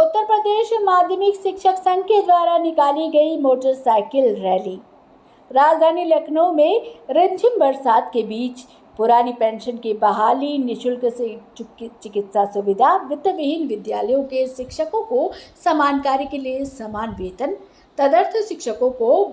उत्तर प्रदेश माध्यमिक शिक्षक संघ के द्वारा निकाली गई मोटरसाइकिल रैली। राजधानी लखनऊ में रिमझिम बरसात के बीच पुरानी पेंशन की बहाली, निःशुल्क से चिकित्सा सुविधा, वित्तविहीन विद्यालयों के शिक्षकों को समान कार्य के लिए समान वेतन, तदर्थ शिक्षकों को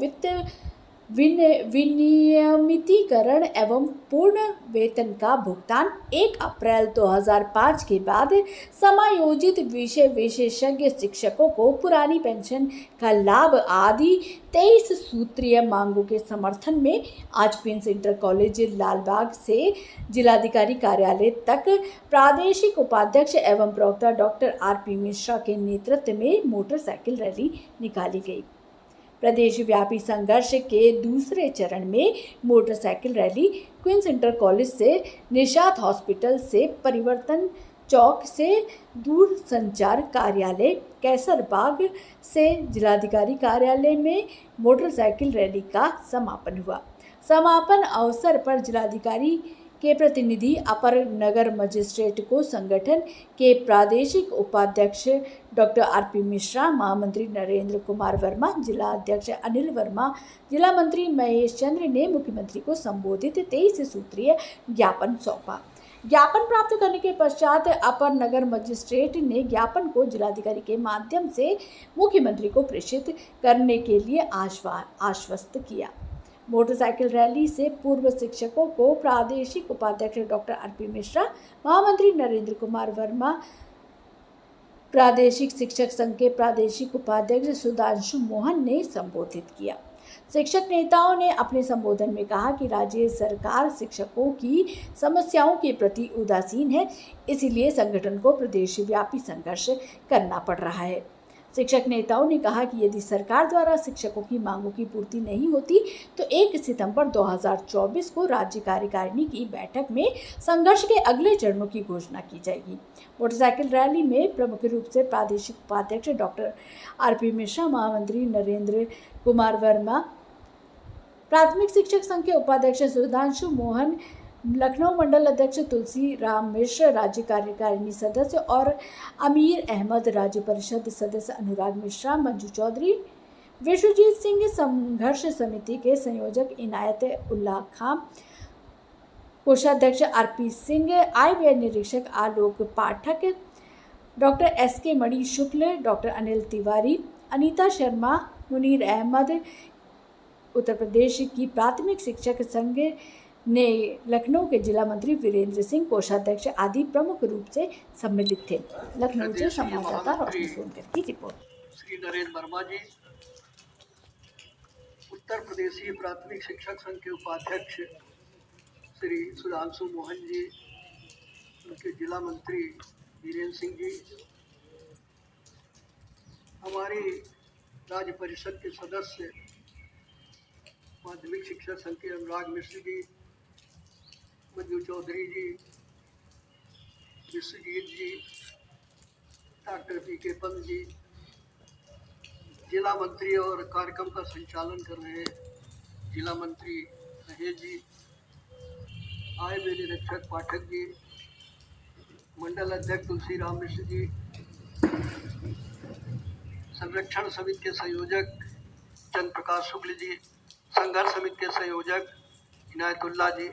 विनियमितीकरण एवं पूर्ण वेतन का भुगतान 1 अप्रैल 2005 के बाद समायोजित विषय विशेषज्ञ शिक्षकों को पुरानी पेंशन का लाभ आदि 23 सूत्रीय मांगों के समर्थन में आज क्वींस इंटर कॉलेज लालबाग से जिलाधिकारी कार्यालय तक प्रादेशिक उपाध्यक्ष एवं प्रवक्ता डॉक्टर आरपी मिश्रा के नेतृत्व में मोटरसाइकिल रैली निकाली गई। प्रदेश व्यापी संघर्ष के दूसरे चरण में motorcycle rally Queens inter college से निशात हॉस्पिटल से परिवर्तन चौक से दूरसंचार कार्यालय कैसरबाग से जिलाधिकारी कार्यालय में मोटरसाइकिल रैली का समापन हुआ। समापन अवसर पर जिलाधिकारी के प्रतिनिधि अपर नगर मजिस्ट्रेट को संगठन के प्रादेशिक उपाध्यक्ष डॉक्टर आरपी मिश्रा, महामंत्री नरेंद्र कुमार वर्मा, जिला अध्यक्ष अनिल वर्मा, जिला मंत्री महेश चंद्र ने मुख्यमंत्री को संबोधित 23 सूत्रीय ज्ञापन सौंपा। ज्ञापन प्राप्त करने के पश्चात अपर नगर मजिस्ट्रेट ने ज्ञापन को जिलाधिकारी के माध्यम से मुख्यमंत्री को प्रेषित करने के लिए आश्वस्त किया। मोटरसाइकिल रैली से पूर्व शिक्षकों को प्रादेशिक उपाध्यक्ष डॉक्टर आरपी मिश्रा, महामंत्री नरेंद्र कुमार वर्मा, प्रादेशिक शिक्षक संघ के प्रादेशिक उपाध्यक्ष सुधांशु मोहन ने संबोधित किया। शिक्षक नेताओं ने अपने संबोधन में कहा कि राज्य सरकार शिक्षकों की समस्याओं के प्रति उदासीन है, इसीलिए संगठन को प्रदेशव्यापी संघर्ष करना पड़ रहा है। शिक्षक नेताओं ने कहा कि यदि सरकार द्वारा शिक्षकों की मांगों की पूर्ति नहीं होती तो 1 सितंबर 2024 को राज्य कार्यकारिणी की बैठक में संघर्ष के अगले चरणों की घोषणा की जाएगी। मोटरसाइकिल रैली में प्रमुख रूप से प्रादेशिक उपाध्यक्ष डॉक्टर आरपी मिश्रा, महामंत्री नरेंद्र कुमार वर्मा, प्राथमिक शिक्षक संघ के उपाध्यक्ष सुधांशु मोहन, लखनऊ मंडल अध्यक्ष तुलसी राम मिश्र, राज्य कार्यकारिणी सदस्य और अमीर अहमद, राज्य परिषद सदस्य अनुराग मिश्रा, मंजू चौधरी, विश्वजीत सिंह, संघर्ष समिति के संयोजक इनायत उल्लाह खां, कोषाध्यक्ष आरपी सिंह, आय निरीक्षक आलोक पाठक, डॉक्टर SK मणि शुक्ल, डॉक्टर अनिल तिवारी, अनीता शर्मा, मुनीर अहमद, उत्तर प्रदेश की प्राथमिक शिक्षक संघ ने लखनऊ के जिला मंत्री वीरेंद्र सिंह, कोषाध्यक्ष आदि प्रमुख रूप से सम्मिलित थे। लखनऊ से संवाददाता रोशनी सोनकर की रिपोर्ट। श्री नरेंद्र वर्मा जी, उत्तर प्रदेशीय प्राथमिक शिक्षक संघ के उपाध्यक्ष श्री सुधांशु मोहन जी, उनके जिला मंत्री वीरेंद्र सिंह जी, हमारी राज्य परिषद के सदस्य माध्यमिक शिक्षक संघ के अनुराग मिश्र जी, मंजू चौधरी जी, विश्वजीत जी, डॉक्टर PK पंत जी, जिला मंत्री और कार्यक्रम का संचालन कर रहे जिला मंत्री महेश जी, आय निरीक्षक पाठक जी, मंडल अध्यक्ष तुलसी राम मिश्र जी, संरक्षण समिति के संयोजक चंद्र प्रकाश शुक्ल जी, संघर्ष समिति के संयोजक इनायतुल्लाह जी,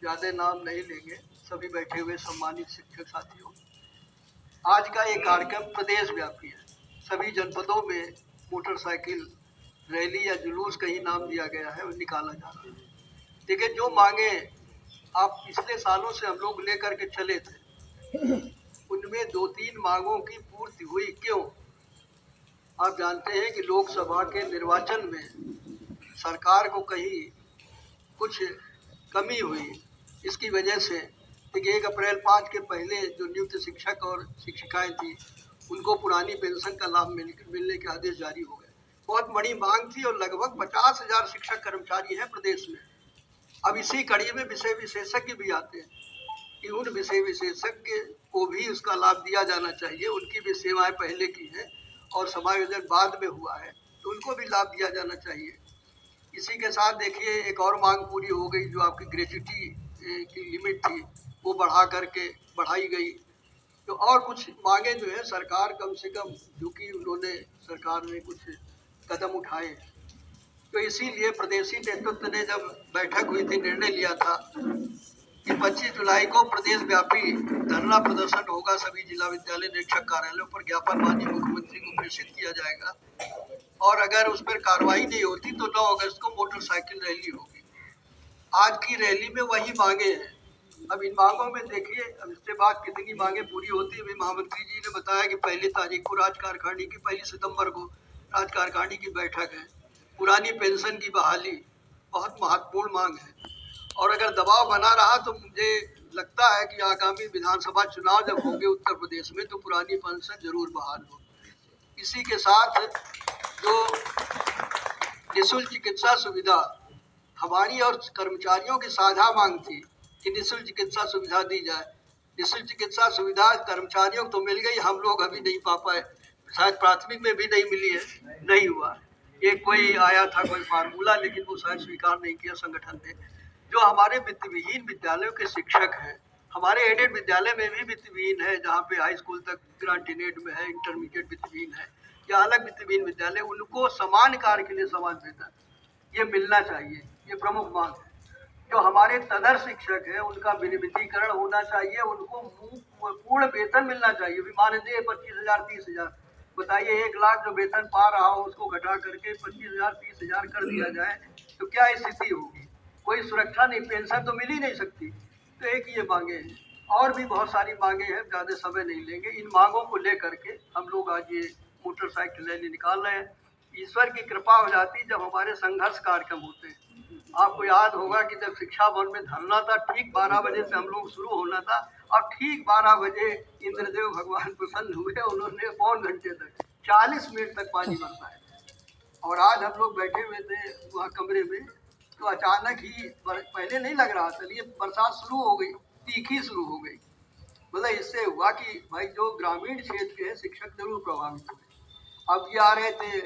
ज़्यादा नाम नहीं लेंगे। सभी बैठे हुए सम्मानित शिक्षक साथियों, आज का ये कार्यक्रम प्रदेश व्यापी है। सभी जनपदों में मोटरसाइकिल रैली या जुलूस कहीं नाम दिया गया है, वो निकाला जा रहा है। देखिए, जो मांगे आप पिछले सालों से हम लोग लेकर के चले थे, उनमें 2-3 मांगों की पूर्ति हुई। क्यों? आप जानते हैं कि लोकसभा के निर्वाचन में सरकार को कहीं कुछ कमी हुई, इसकी वजह से 1 अप्रैल 5 के पहले जो नियुक्त शिक्षक और शिक्षिकाएं थी, उनको पुरानी पेंशन का लाभ मिलने के आदेश जारी हो गए। बहुत बड़ी मांग थी और लगभग 50,000 शिक्षक कर्मचारी हैं प्रदेश में। अब इसी कड़ी में विषय विशेषज्ञ भी आते हैं कि उन विषय विशेषज्ञ को भी उसका लाभ दिया जाना चाहिए। उनकी भी सेवाएं पहले की हैं और समायोजन बाद में हुआ है, तो उनको भी लाभ दिया जाना चाहिए। इसी के साथ देखिए, एक और मांग पूरी हो गई, जो आपकी ग्रेच्युटी की लिमिट थी वो बढ़ाई गई। तो और कुछ मांगे जो है सरकार कम से कम, क्योंकि उन्होंने सरकार ने कुछ कदम उठाए, तो इसीलिए प्रदेशी नेतृत्व ने जब बैठक हुई थी निर्णय लिया था कि 25 जुलाई को प्रदेश व्यापी धरना प्रदर्शन होगा, सभी जिला विद्यालय निरीक्षक कार्यालयों पर ज्ञापन माननीय मुख्यमंत्री को प्रेषित किया जाएगा और अगर उस पर कार्रवाई नहीं होती तो 9 अगस्त को मोटरसाइकिल रैली होगी। आज की रैली में वही मांगे हैं। अब इन मांगों में देखिए, अब इसके बाद कितनी मांगे पूरी होती है। महामंत्री जी ने बताया कि 1 तारीख को राज कारखानी की 1 सितंबर को राज कारखानी की बैठक है। पुरानी पेंशन की बहाली बहुत महत्वपूर्ण मांग है और अगर दबाव बना रहा तो मुझे लगता है कि आगामी विधानसभा चुनाव जब होंगे उत्तर प्रदेश में तो पुरानी पेंशन जरूर बहाल हो। इसी के साथ जो निःशुल्क चिकित्सा सुविधा हमारी और कर्मचारियों की साझा मांग थी कि निःशुल्क चिकित्सा सुविधा दी जाए। निःशुल्क चिकित्सा सुविधा कर्मचारियों को तो मिल गई, हम लोग अभी नहीं पा पाए, शायद प्राथमिक में भी नहीं मिली है, नहीं हुआ। एक कोई आया था कोई फार्मूला, लेकिन वो शायद स्वीकार नहीं किया संगठन ने। जो हमारे वित्तविहीन विद्यालयों के शिक्षक हैं, हमारे एडेड विद्यालय में भी वित्तविहीन है, जहाँ पे हाई स्कूल तक ग्रांटिनेड में है, इंटरमीडिएट वित्तविहीन है या अलग वित्तविहीन विद्यालय, उनको समान कार्य के लिए समान वेतन ये मिलना चाहिए, ये प्रमुख मांग है। जो हमारे तदर शिक्षक हैं उनका विनियमितीकरण होना चाहिए, उनको पूर्ण वेतन मिलना चाहिए। मानदेय 25,000 30,000, बताइए 1 लाख जो वेतन पा रहा हो उसको घटा करके 25,000 30,000 कर दिया जाए तो क्या स्थिति होगी? कोई सुरक्षा नहीं, पेंशन तो मिल ही नहीं सकती। तो एक ये मांगे हैं और भी बहुत सारी मांगे हैं, ज़्यादा समय नहीं लेंगे। इन मांगों को लेकर के हम लोग आज ये मोटरसाइकिल रैली निकाल रहे हैं। ईश्वर की कृपा हो जाती जब हमारे संघर्ष कार्यक्रम होते हैं। आपको याद होगा कि जब शिक्षा भवन में धरना था, ठीक 12 बजे से हम लोग शुरू होना था और ठीक 12 बजे इंद्रदेव भगवान प्रसन्न हुए, उन्होंने पौन घंटे तक 40 मिनट तक पानी बरसाया। और आज हम लोग बैठे हुए थे वहाँ कमरे में, तो अचानक ही पहले नहीं लग रहा था, लेकिन बरसात शुरू हो गई, तीखी शुरू हो गई। मतलब इससे हुआ कि भाई जो ग्रामीण क्षेत्र के हैं शिक्षक जरूर प्रभावित हुए। अब ये आ रहे थे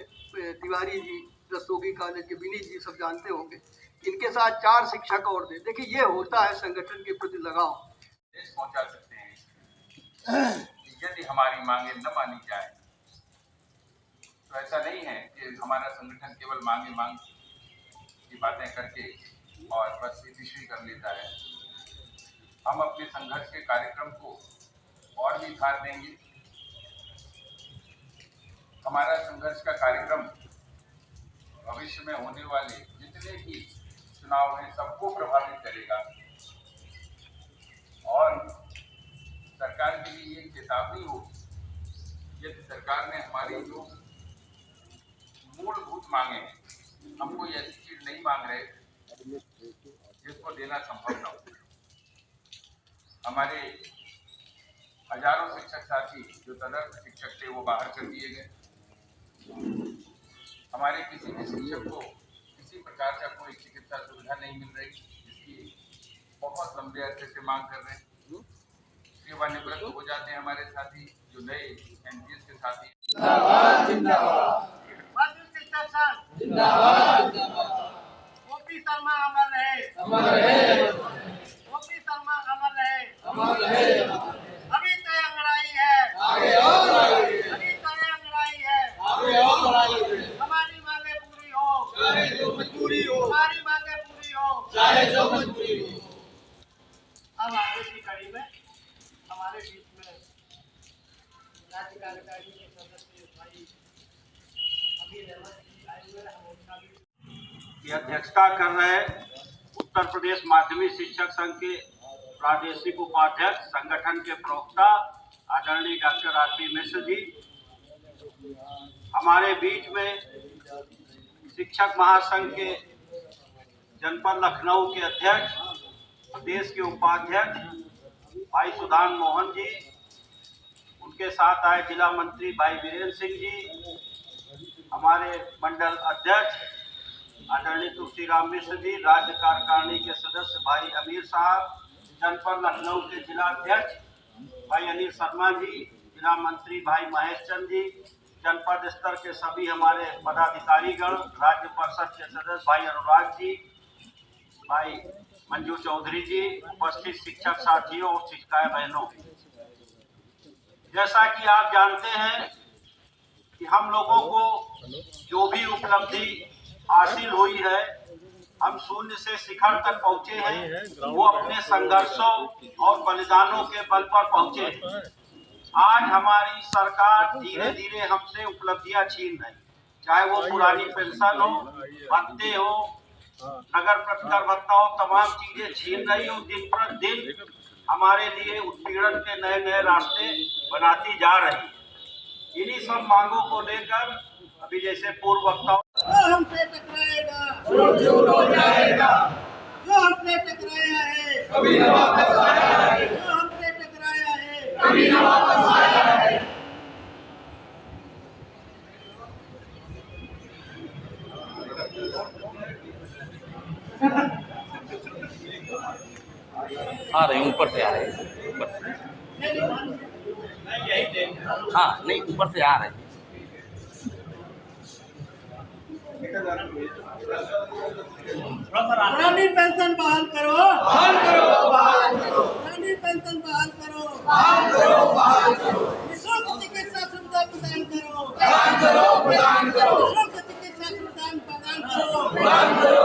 तिवारी जी, रस्तोगी कॉलेज के, विनीत जी सब जानते होंगे, इनके साथ 4 शिक्षक और थे। देखिए ये होता है संगठन के प्रति लगाव। देश पहुंचा सकते हैं यदि हमारी मांगे न मानी जाए तो ऐसा नहीं है कि हमारा संगठन केवल मांग की बातें करके और बस इतिश्री कर लेता है। हम अपने संघर्ष के कार्यक्रम को और भी धार देंगे। हमारा संघर्ष का कार्यक्रम भविष्य में होने वाले जितने भी चुनाव हैं सबको प्रभावित करेगा और सरकार के लिए एक चेतावनी होगी। यदि सरकार ने हमारी जो मूलभूत मांगे हैं, हम कोई ऐसी चीज नहीं मांग रहे जिसको देना संभव न हो। हमारे हजारों शिक्षक साथी जो तदर्थ शिक्षक थे वो बाहर कर दिए गए। हमारे किसी भी शिक्षक को किसी प्रकार का कोई चिकित्सा सुविधा नहीं मिल रही, जिसकी बहुत लंबे अरसे से मांग कर रहे हैं। सेवानिवृत्त हो जाते हैं हमारे साथी, जो नए एनपीएस के साथी। जिंदाबाद जिंदाबाद जिंदाबाद ओपी शर्मा अमर रहे, अमर रहे, ओपी शर्मा अमर रहे, अमर रहे। अभी तो अंगड़ाई है, आगे और आगे, अभी तो अंगड़ाई है, आगे और आगे। हमारी मांगे पूरी हो, चाहे जो मजबूरी हो, हमारी मांगे पूरी हो, चाहे जो मजबूरी हो। अब आगे की कड़ी में हमारे बीच में राज्य कार्यकारिणी के सदस्य भाई अमीर अहमद जी आए हुए हैं। हम उनका भी की अध्यक्षता कर रहे उत्तर प्रदेश माध्यमिक शिक्षक संघ के प्रादेशिक उपाध्यक्ष, संगठन के प्रवक्ता आदरणीय डॉक्टर आरपी मिश्र जी, हमारे बीच में शिक्षक महासंघ के जनपद लखनऊ के अध्यक्ष, प्रदेश के उपाध्यक्ष भाई सुधान मोहन जी, उनके साथ आए जिला मंत्री भाई वीरेंद्र सिंह जी, हमारे मंडल अध्यक्ष आदरणीय तुलसीराम मिश्र जी, राज्य कार्यकारिणी के सदस्य भाई अमीर साहब, जनपद लखनऊ के जिला अध्यक्ष भाई अनिल शर्मा जी, जिला मंत्री भाई महेश चंद जी, जनपद स्तर के सभी हमारे पदाधिकारीगण, राज्य परिषद के सदस्य भाई अनुराग जी, भाई मंजू चौधरी जी, उपस्थित शिक्षक साथियों और शिक्षिकाएं बहनों, जैसा कि आप जानते हैं कि हम लोगों को जो भी उपलब्धि हासिल हुई है, हम शून्य से शिखर तक पहुंचे हैं, वो अपने संघर्षों और बलिदानों के बल पर पहुंचे हैं। आज हमारी सरकार धीरे धीरे हमसे उपलब्धियां छीन रही, चाहे वो पुरानी पेंशन हो, भत्ते हो, नगर प्रतिकर भत्ता हो, तमाम चीजें छीन रही हो। दिन पर दिन हमारे लिए उत्पीड़न के नए नए रास्ते बनाती जा रही है। इन्हीं सब मांगों को लेकर अभी जैसे पूर्व वक्ताओं जो हमसे टकराएगा चूर चूर हो जाएगा, जो हमसे टकराया है कभी न वापस आया है, जो हमसे टकराया है कभी न वापस आया है। आ रहे हैं, ऊपर से आ रहे हैं, ऊपर से। हाँ नहीं, ऊपर से आ रहे हैं। पुरानी पेंशन बहाल करो, बहाल करो, बहाल करो, पुरानी पेंशन बहाल करो, बहाल करो, बहाल करो, निःशुल्क चिकित्सा सुविधा प्रदान करो, प्रदान करो, प्रदान करो, निःशुल्क चिकित्सा सुविधा प्रदान करो, प्रदान करो,